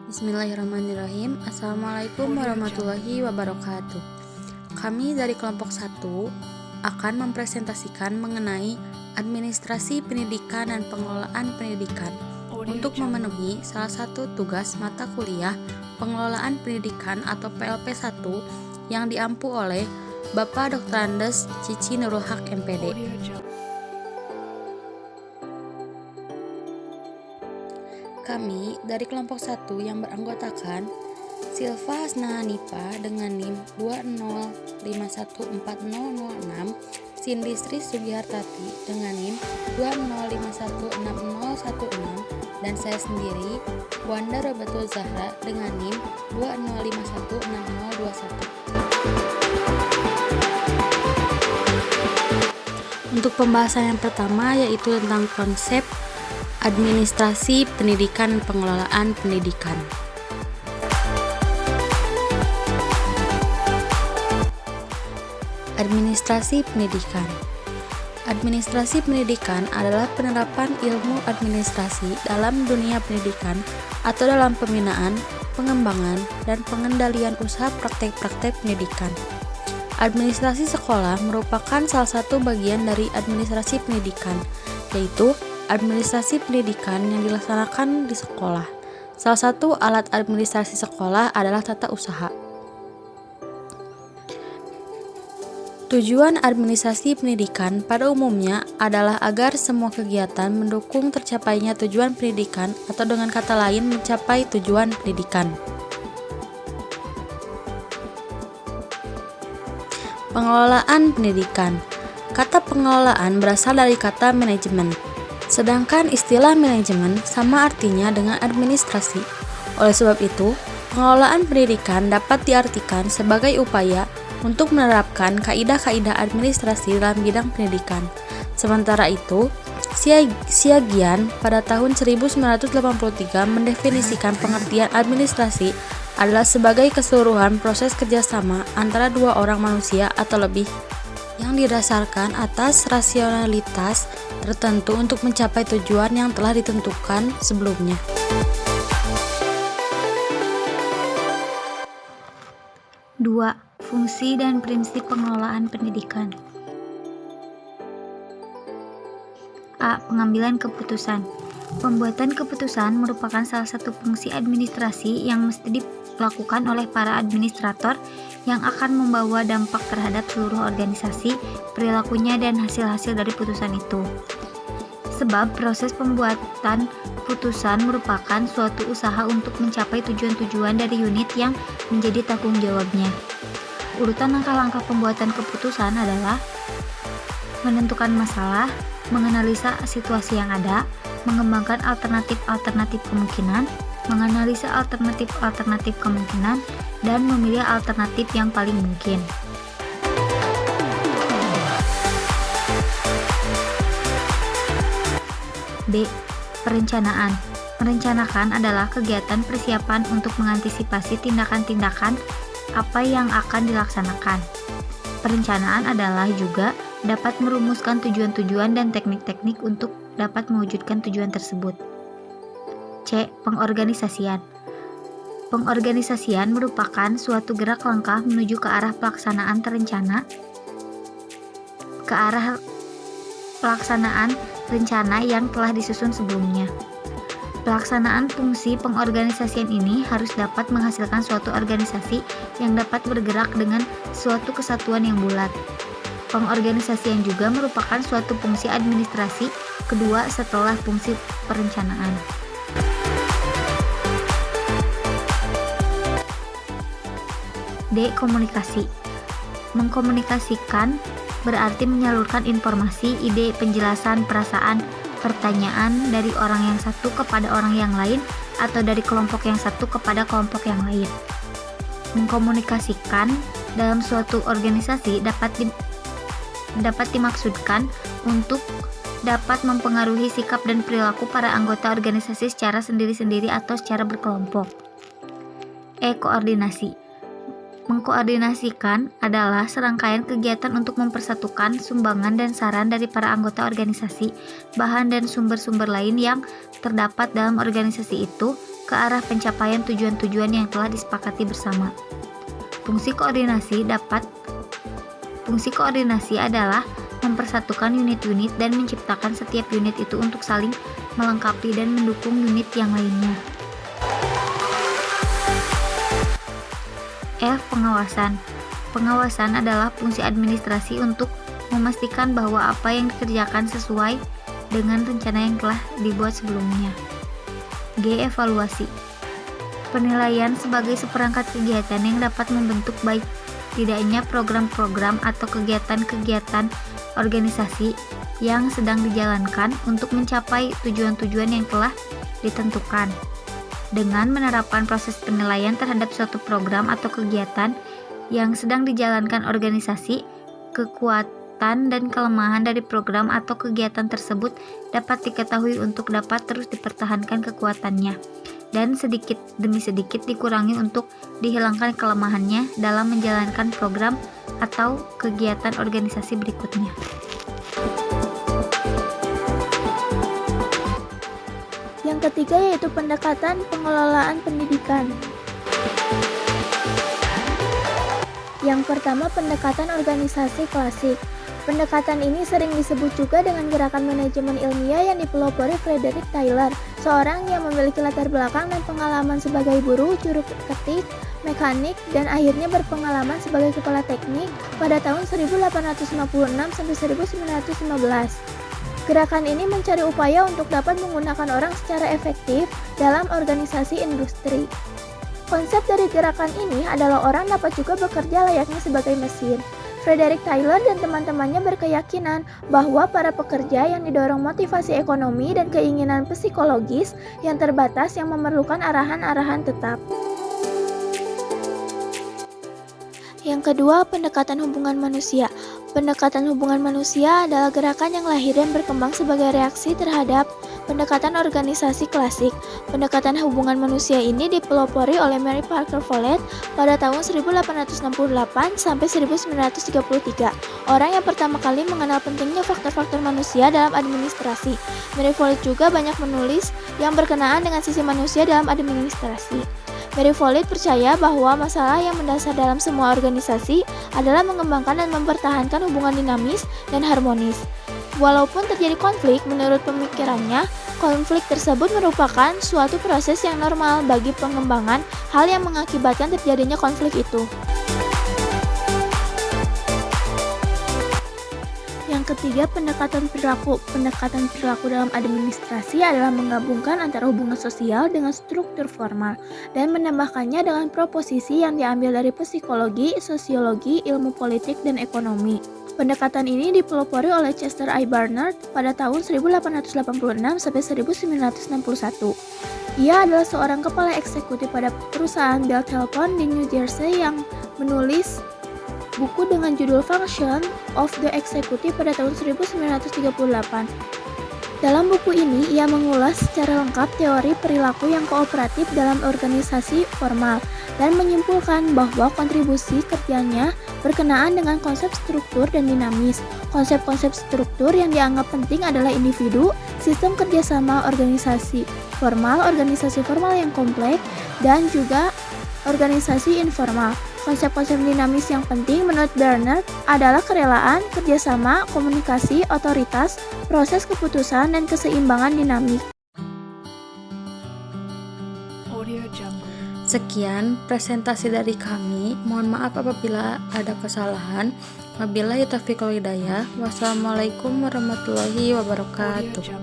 Bismillahirrahmanirrahim. Assalamualaikum warahmatullahi wabarakatuh. Kami dari kelompok 1 akan mempresentasikan mengenai administrasi pendidikan dan pengelolaan pendidikan untuk memenuhi salah satu tugas mata kuliah pengelolaan pendidikan atau PLP 1 yang diampu oleh Bapak Dr. Andes Cici Nurul Haq MPD. Kami dari kelompok 1 yang beranggotakan Silva Hasna Hanifa dengan NIM 205140006, Cindy Sri Sugihartati dengan NIM 205160016, dan saya sendiri Wanda Robatul Zahra dengan NIM 2051621. Untuk pembahasan yang pertama yaitu tentang konsep administrasi pendidikan dan pengelolaan pendidikan. Administrasi pendidikan. Administrasi pendidikan adalah penerapan ilmu administrasi dalam dunia pendidikan atau dalam pembinaan, pengembangan, dan pengendalian usaha praktek-praktek pendidikan. Administrasi sekolah merupakan salah satu bagian dari administrasi pendidikan, yaitu administrasi pendidikan yang dilaksanakan di sekolah. Salah satu alat administrasi sekolah adalah tata usaha. Tujuan administrasi pendidikan pada umumnya adalah agar semua kegiatan mendukung tercapainya tujuan pendidikan atau dengan kata lain mencapai tujuan pendidikan. Pengelolaan pendidikan. Kata pengelolaan berasal dari kata manajemen. Sedangkan istilah manajemen sama artinya dengan administrasi. Oleh sebab itu, pengelolaan pendidikan dapat diartikan sebagai upaya untuk menerapkan kaidah-kaidah administrasi dalam bidang pendidikan. Sementara itu, Siagian pada tahun 1983 mendefinisikan pengertian administrasi adalah sebagai keseluruhan proses kerjasama antara dua orang manusia atau lebih yang didasarkan atas rasionalitas tertentu untuk mencapai tujuan yang telah ditentukan sebelumnya. Dua, fungsi dan prinsip pengelolaan pendidikan. A. Pengambilan keputusan. Pembuatan keputusan merupakan salah satu fungsi administrasi yang mesti dilakukan oleh para administrator yang akan membawa dampak terhadap seluruh organisasi, perilakunya, dan hasil-hasil dari putusan itu. Sebab proses pembuatan putusan merupakan suatu usaha untuk mencapai tujuan-tujuan dari unit yang menjadi tanggung jawabnya. Urutan langkah-langkah pembuatan keputusan adalah menentukan masalah, menganalisa situasi yang ada, mengembangkan alternatif-alternatif kemungkinan, menganalisa alternatif-alternatif kemungkinan, dan memilih alternatif yang paling mungkin. B. Perencanaan. Merencanakan adalah kegiatan persiapan untuk mengantisipasi tindakan-tindakan apa yang akan dilaksanakan. Perencanaan adalah juga dapat merumuskan tujuan-tujuan dan teknik-teknik untuk dapat mewujudkan tujuan tersebut. C. Pengorganisasian. Pengorganisasian merupakan suatu gerak langkah menuju ke arah pelaksanaan rencana yang telah disusun sebelumnya. Pelaksanaan fungsi pengorganisasian ini harus dapat menghasilkan suatu organisasi yang dapat bergerak dengan suatu kesatuan yang bulat. Pengorganisasian juga merupakan suatu fungsi administrasi kedua setelah fungsi perencanaan. D. Komunikasi. Mengkomunikasikan berarti menyalurkan informasi, ide, penjelasan, perasaan, pertanyaan dari orang yang satu kepada orang yang lain atau dari kelompok yang satu kepada kelompok yang lain. Mengkomunikasikan dalam suatu organisasi dapat dimaksudkan untuk dapat mempengaruhi sikap dan perilaku para anggota organisasi secara sendiri-sendiri atau secara berkelompok. E. Koordinasi. Mengkoordinasikan adalah serangkaian kegiatan untuk mempersatukan sumbangan dan saran dari para anggota organisasi, bahan dan sumber-sumber lain yang terdapat dalam organisasi itu ke arah pencapaian tujuan-tujuan yang telah disepakati bersama. Fungsi koordinasi adalah mempersatukan unit-unit dan menciptakan setiap unit itu untuk saling melengkapi dan mendukung unit yang lainnya. F. Pengawasan. Pengawasan adalah fungsi administrasi untuk memastikan bahwa apa yang dikerjakan sesuai dengan rencana yang telah dibuat sebelumnya. G. Evaluasi. Penilaian sebagai seperangkat kegiatan yang dapat membentuk baik tidaknya program-program atau kegiatan-kegiatan organisasi yang sedang dijalankan untuk mencapai tujuan-tujuan yang telah ditentukan. Dengan menerapkan proses penilaian terhadap suatu program atau kegiatan yang sedang dijalankan organisasi, kekuatan dan kelemahan dari program atau kegiatan tersebut dapat diketahui untuk dapat terus dipertahankan kekuatannya, dan sedikit demi sedikit dikurangi untuk dihilangkan kelemahannya dalam menjalankan program atau kegiatan organisasi berikutnya. Yang ketiga yaitu pendekatan pengelolaan pendidikan. Yang pertama, pendekatan organisasi klasik. Pendekatan ini sering disebut juga dengan gerakan manajemen ilmiah yang dipelopori Frederick Taylor, seorang yang memiliki latar belakang dan pengalaman sebagai buruh, juru ketik, mekanik, dan akhirnya berpengalaman sebagai kepala teknik pada tahun 1856 sampai 1915. Gerakan ini mencari upaya untuk dapat menggunakan orang secara efektif dalam organisasi industri. Konsep dari gerakan ini adalah orang dapat juga bekerja layaknya sebagai mesin. Frederick Taylor dan teman-temannya berkeyakinan bahwa para pekerja yang didorong motivasi ekonomi dan keinginan psikologis yang terbatas yang memerlukan arahan-arahan tetap. Yang kedua, pendekatan hubungan manusia. Pendekatan hubungan manusia adalah gerakan yang lahir dan berkembang sebagai reaksi terhadap pendekatan organisasi klasik. Pendekatan hubungan manusia ini dipelopori oleh Mary Parker Follett pada tahun 1868 sampai 1933. Orang yang pertama kali mengenal pentingnya faktor-faktor manusia dalam administrasi. Mary Follett juga banyak menulis yang berkenaan dengan sisi manusia dalam administrasi. Mary Follett percaya bahwa masalah yang mendasar dalam semua organisasi adalah mengembangkan dan mempertahankan hubungan dinamis dan harmonis. Walaupun terjadi konflik, menurut pemikirannya, konflik tersebut merupakan suatu proses yang normal bagi pengembangan hal yang mengakibatkan terjadinya konflik itu. Yang ketiga, pendekatan perilaku. Pendekatan perilaku dalam administrasi adalah menggabungkan antara hubungan sosial dengan struktur formal dan menambahkannya dengan proposisi yang diambil dari psikologi, sosiologi, ilmu politik, dan ekonomi. Pendekatan ini dipelopori oleh Chester I. Barnard pada tahun 1886 sampai 1961. Ia adalah seorang kepala eksekutif pada perusahaan Bell Telephone di New Jersey yang menulis buku dengan judul Function of the Executive pada tahun 1938. Dalam buku ini, ia mengulas secara lengkap teori perilaku yang kooperatif dalam organisasi formal dan menyimpulkan bahwa kontribusi kerjanya berkenaan dengan konsep struktur dan dinamis. Konsep-konsep struktur yang dianggap penting adalah individu, sistem kerjasama organisasi formal yang kompleks, dan juga organisasi informal. Konsep-konsep dinamis yang penting menurut Barnard adalah kerelaan, kerjasama, komunikasi, otoritas, proses keputusan, dan keseimbangan dinamik. Sekian presentasi dari kami. Mohon maaf apabila ada kesalahan. Wabillahi taufiq wal hidayah. Wassalamualaikum warahmatullahi wabarakatuh.